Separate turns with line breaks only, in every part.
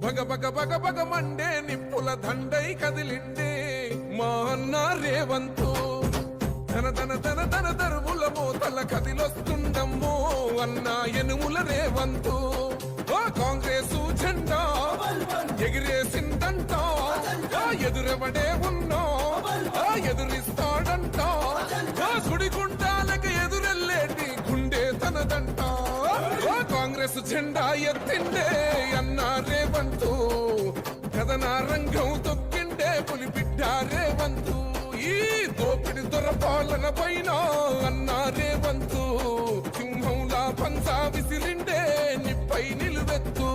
భగ భగ భగ భగ మండే నిప్పుల దండై కదిలిండే మా అన్న రేవంతు ధన ధన ధన ధన దరువుల మోతల కదిలొస్తుండమ్మో అన్న ఎనుముల రేవంతు కాంగ్రెస్ జెండా ఎగిరేసిందంట ఎదురెవడే ఉన్నా ఎదురిస్తాడంట సుడిగుండాలకి ఎదురెల్లేటి గుండె తనదంట కాంగ్రెస్ జెండా ఎత్తిండే అన్న రేవంతు కథన రంగం తొక్కిండే పులిబిడ్డ రేవంతు ఈ దోపిడి దొరపాలన పైన అన్న రేవంతు సింహంలా పంచా విసిరిండే నిప్పై నిలువెత్తు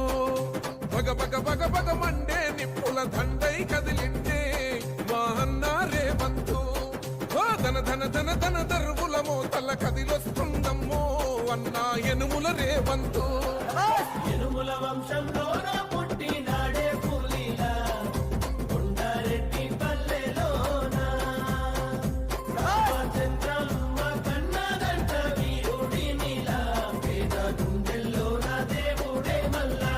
భగ భగ భగ భగ మండే నిప్పుల దండై కదిలిండే మా అన్న రేవంతు ధన ధన ధన ధన దరువుల మోతల కదిలొస్తుందమ్మో అన్న ఎనుముల రేవంతు
ఎనుముల వంశంలో పుట్టినాడే పులిలా కొండారెడ్డి పల్లెలోన రామచంద్రమ్మ కన్నదంట వీరుడినిలా పేద గుండెల్లోన దేవుడే మల్లా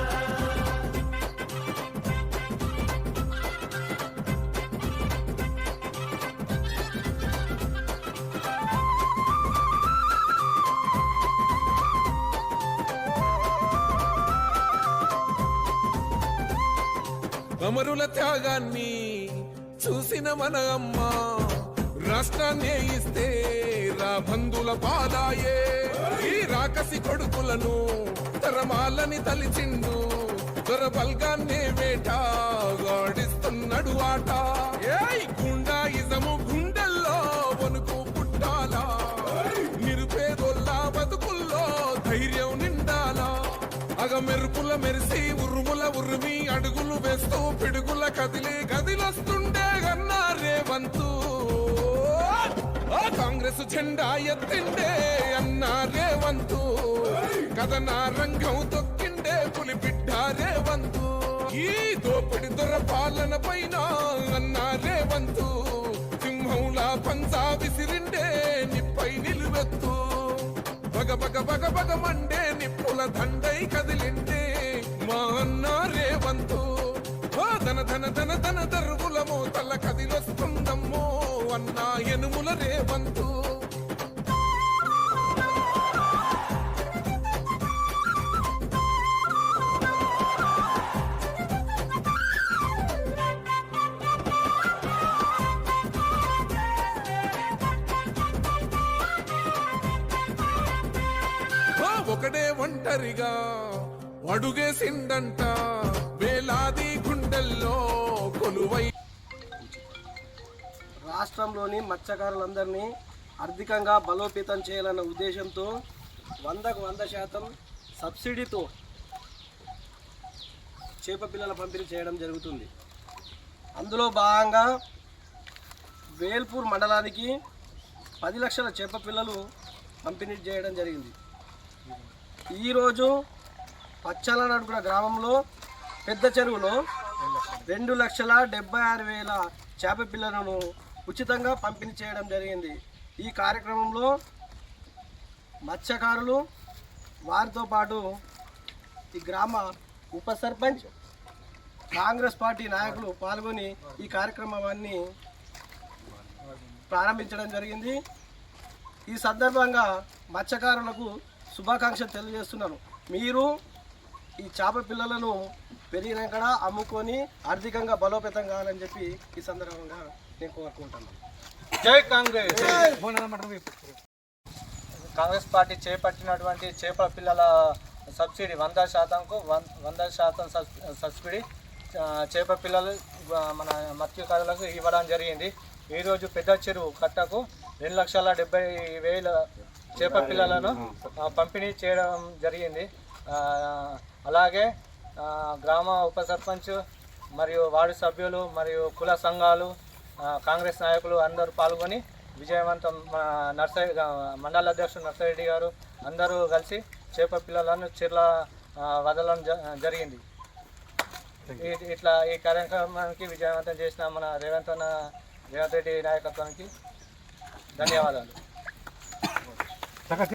అమరుల త్యాగాన్ని చూసిన మన అమ్మ రాష్ట్రాన్ని ఇస్తే రా బంధుల పాదాయే ఈ రాకసి కొడుకులను తరమాలని తలిచిండు దొర బల్గాన్నే వేట గాడిస్తున్నాడు ఆట ఏయ్ గుండాయిజము గుండెల్లో వణుకు పుట్టాలా నిరుపేదోళ్ళ బతుకుల్లో ధైర్యం నిండాలా అగ మెరుపుల మెరిసి ఉరుముల ఉరిమి అడుగులు వేస్తూ పిడుగుల కదిలి గదిలొస్తుండే గన్నా రేవంతు కాంగ్రెస్ జెండా ఎత్తిండే అన్న రేవంతు కథన రంగం తొక్కిండే పులిబిడ్డ రేవంతు ఈ దోపిడి దొరపాలన పైన అన్న రేవంతు సింహంలా పంచా విసిరిండే నిప్పై నిలువెత్తు భగ భగ భగ భగ మండే నిప్పుల దండై కదిలిండే మా అన్న రేవంతు ధన ధన ధన ధన దరువుల మోతల కదిలొస్తుందమ్మో అన్న ఎనుముల రేవంతు ఒకడే ఒంటరిగా అడుగేసిందంట వేలాది గుండెల్లో కొలువై
రాష్ట్రంలోని మత్స్యకారులందరినీ ఆర్థికంగా బలోపేతం చేయాలన్న ఉద్దేశంతో 100% సబ్సిడీతో చేప పిల్లల పంపిణీ చేయడం జరుగుతుంది. అందులో భాగంగా వేల్పూర్ మండలానికి 10 లక్షల చేప పిల్లలు పంపిణీ చేయడం జరిగింది. ఈరోజు పచ్చాలనడుగున గ్రామంలో పెద్ద చెరువులో 2,76,000 చేప పిల్లలను ఉచితంగా పంపిణీ చేయడం జరిగింది. ఈ కార్యక్రమంలో మత్స్యకారులు వారితో పాటు ఈ గ్రామ ఉప సర్పంచ్ కాంగ్రెస్ పార్టీ నాయకులు పాల్గొని ఈ కార్యక్రమాన్ని ప్రారంభించడం జరిగింది. ఈ సందర్భంగా మత్స్యకారులకు శుభాకాంక్షలు తెలియజేస్తున్నాను. మీరు ఈ చేప పిల్లలను పెరిగినాక అమ్ముకొని ఆర్థికంగా బలోపేతం కావాలని చెప్పి ఈ సందర్భంగా నేను కోరుకుంటున్నాను.
జై కాంగ్రెస్. కాంగ్రెస్ పార్టీ చేపట్టినటువంటి చేపల పిల్లల సబ్సిడీ 100% సబ్సిడీ చేప పిల్లలు మన మత్స్యకారులకు ఇవ్వడం జరిగింది. ఈరోజు పెద్ద చెరువు కట్టకు 2,70,000 చేప పిల్లలను పంపిణీ చేయడం జరిగింది. అలాగే గ్రామ ఉప సర్పంచ్ మరియు వార్డు సభ్యులు మరియు కుల సంఘాలు కాంగ్రెస్ నాయకులు అందరూ పాల్గొని విజయవంతం నర్సరీ మండల అధ్యక్షుడు నర్సరెడ్డి గారు అందరూ కలిసి చేప పిల్లలను చెర్ల వదలడం జరిగింది. ఇట్లా ఈ కార్యక్రమానికి విజయవంతం చేసిన మన రేవంత్ రెడ్డి నాయకత్వానికి ధన్యవాదాలు.